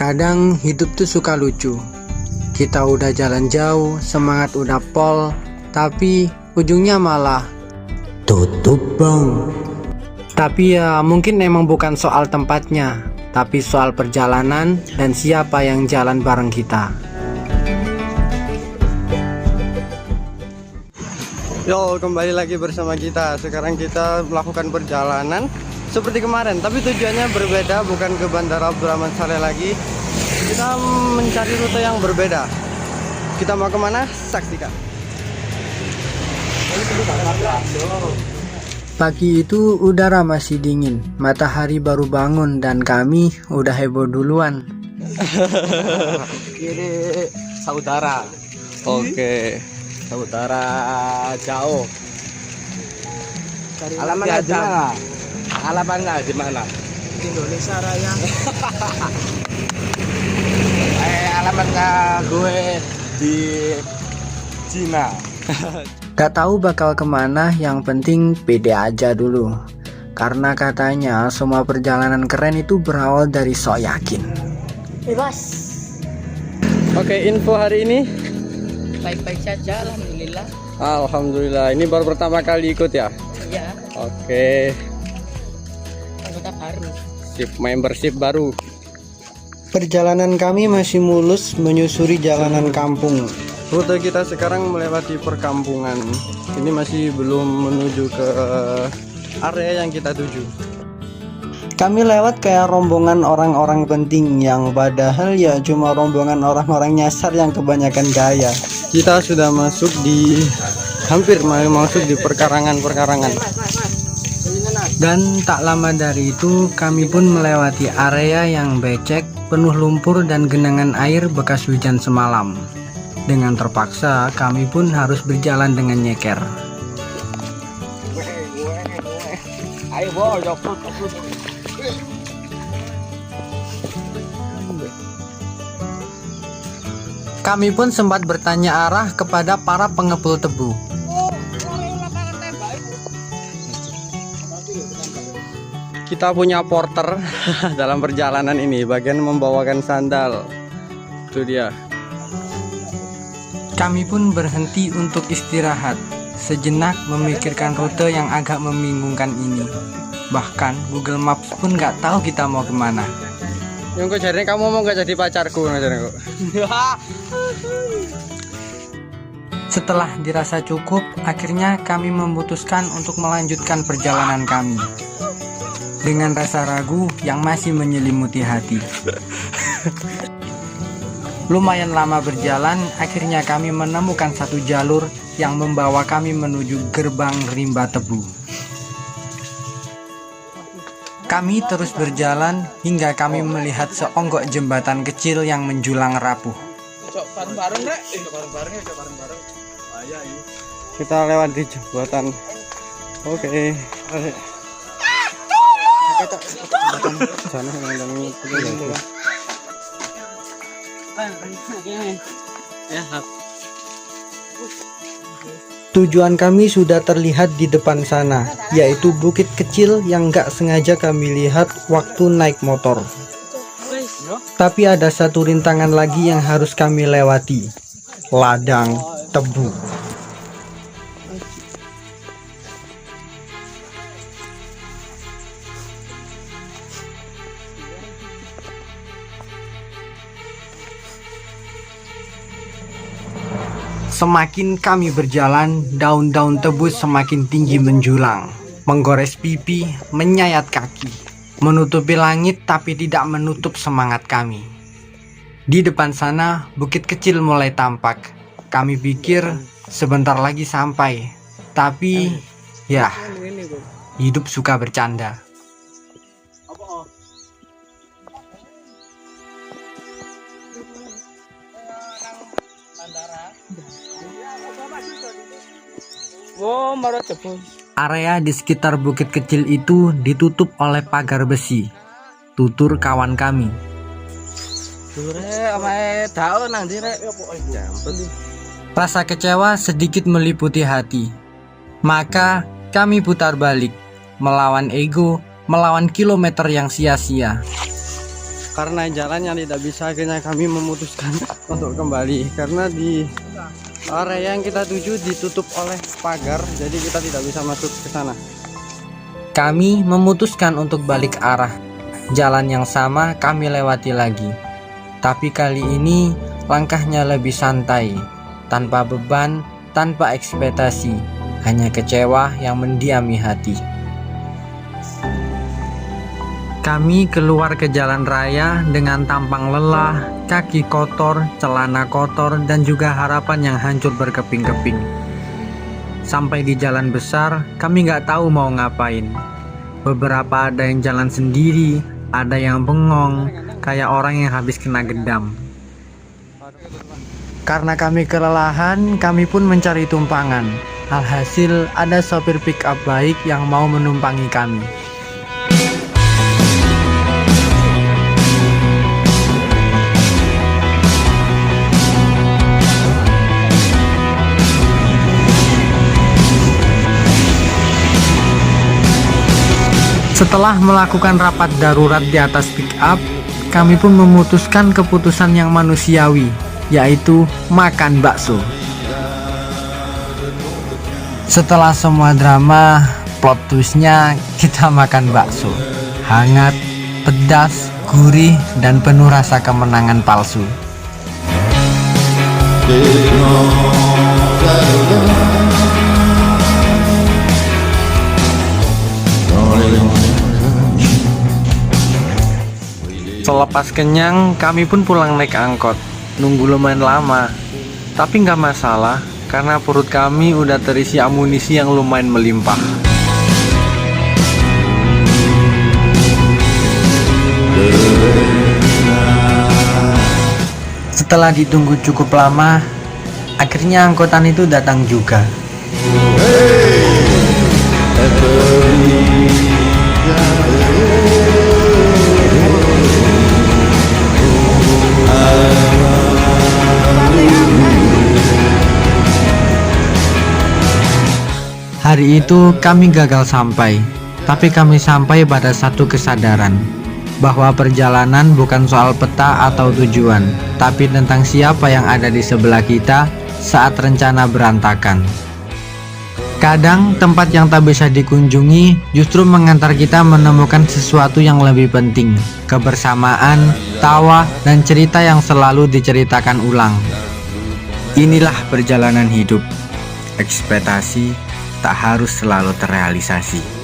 Kadang hidup tuh suka lucu. Kita udah jalan jauh, semangat udah pol, tapi ujungnya malah tutup bang. Tapi ya mungkin emang bukan soal tempatnya, tapi soal perjalanan dan siapa yang jalan bareng kita. Yo, kembali lagi bersama kita. Sekarang kita melakukan perjalanan seperti kemarin, tapi tujuannya berbeda, bukan ke Bandara Abdurrahman Saleh lagi. Kita mencari rute yang berbeda. Kita mau kemana? Saksikan. Pagi itu udara masih dingin, matahari baru bangun dan kami udah heboh duluan. Ini saudara. Oke. Saudara jauh. Alamatnya di mana? Alamatnya di mana? Indonesia Raya. Alamatnya gue di Cina. Gak tahu bakal kemana, yang penting pede aja dulu. Karena katanya semua perjalanan keren itu berawal dari sok yakin. Bebas. Oke, info hari ini. Baik-baik saja, alhamdulillah. Alhamdulillah, ini baru pertama kali ikut ya? Iya, Oke, anggota baru. sip, membership baru. Perjalanan kami masih mulus menyusuri jalanan kampung. Rute kita sekarang melewati perkampungan. Ini masih belum menuju ke area yang kita tuju. Kami lewat kayak rombongan orang-orang penting, yang padahal ya cuma rombongan orang-orang nyasar yang kebanyakan gaya. Kita sudah hampir masuk di perkarangan-perkarangan. Dan tak lama dari itu kami pun melewati area yang becek, penuh lumpur dan genangan air bekas hujan semalam. Dengan terpaksa kami pun harus berjalan dengan nyeker. Ayo boy, Kami pun sempat bertanya arah kepada para pengepul tebu. Kita punya porter dalam perjalanan ini, bagian membawakan sandal. Itu dia. Kami pun berhenti untuk istirahat, sejenak memikirkan rute yang agak membingungkan ini. Bahkan Google Maps pun nggak tahu kita mau kemana. Yang kok jadinya kamu mau nggak jadi pacarku? Setelah dirasa cukup, akhirnya kami memutuskan untuk melanjutkan perjalanan kami. Dengan rasa ragu yang masih menyelimuti hati. Lumayan lama berjalan, akhirnya kami menemukan satu jalur yang membawa kami menuju gerbang rimba tebu. Kami terus berjalan hingga kami melihat seonggok jembatan kecil yang menjulang rapuh. Kita lewat di jembatan. Oke. Tujuan kami sudah terlihat di depan sana, yaitu bukit kecil yang gak sengaja kami lihat waktu naik motor. Tapi ada satu rintangan lagi yang harus kami lewati, ladang tebu. Semakin kami berjalan, daun-daun tebu semakin tinggi menjulang, menggores pipi, menyayat kaki, menutupi langit tapi tidak menutup semangat kami. Di depan sana, bukit kecil mulai tampak. Kami pikir sebentar lagi sampai, tapi ya, hidup suka bercanda. Area di sekitar bukit kecil itu ditutup oleh pagar besi. Tutur kawan kami. Rasa kecewa sedikit meliputi hati. Maka kami putar balik, melawan ego, melawan kilometer yang sia-sia. karena jalan yang tidak bisa, akhirnya kami memutuskan untuk kembali karena di area yang kita tuju ditutup oleh pagar, jadi kita tidak bisa masuk ke sana. Kami memutuskan untuk balik arah. Jalan yang sama kami lewati lagi. Tapi kali ini langkahnya lebih santai, tanpa beban, tanpa ekspektasi, hanya kecewa yang mendiami hati. Kami keluar ke jalan raya dengan tampang lelah, kaki kotor, celana kotor, dan juga harapan yang hancur berkeping-keping. Sampai di jalan besar, kami nggak tahu mau ngapain. Beberapa ada yang jalan sendiri, ada yang bengong, kayak orang yang habis kena gedam. Karena kami kelelahan, kami pun mencari tumpangan. Alhasil, ada sopir pick up baik yang mau menumpangi kami. Setelah melakukan rapat darurat di atas pick up, kami pun memutuskan keputusan yang manusiawi, yaitu makan bakso. Setelah semua drama, plot twistnya kita makan bakso. Hangat, pedas, gurih, dan penuh rasa kemenangan palsu. Selepas kenyang, kami pun pulang naik angkot. Nunggu lumayan lama, tapi nggak masalah karena perut kami udah terisi amunisi yang lumayan melimpah. Setelah ditunggu cukup lama, akhirnya angkutan itu datang juga. Hari itu kami gagal sampai, tapi kami sampai pada satu kesadaran bahwa perjalanan bukan soal peta atau tujuan, tapi tentang siapa yang ada di sebelah kita saat rencana berantakan. Kadang tempat yang tak bisa dikunjungi justru mengantar kita menemukan sesuatu yang lebih penting, kebersamaan, tawa, dan cerita yang selalu diceritakan ulang. Inilah perjalanan hidup. Ekspektasi tak harus selalu terrealisasi.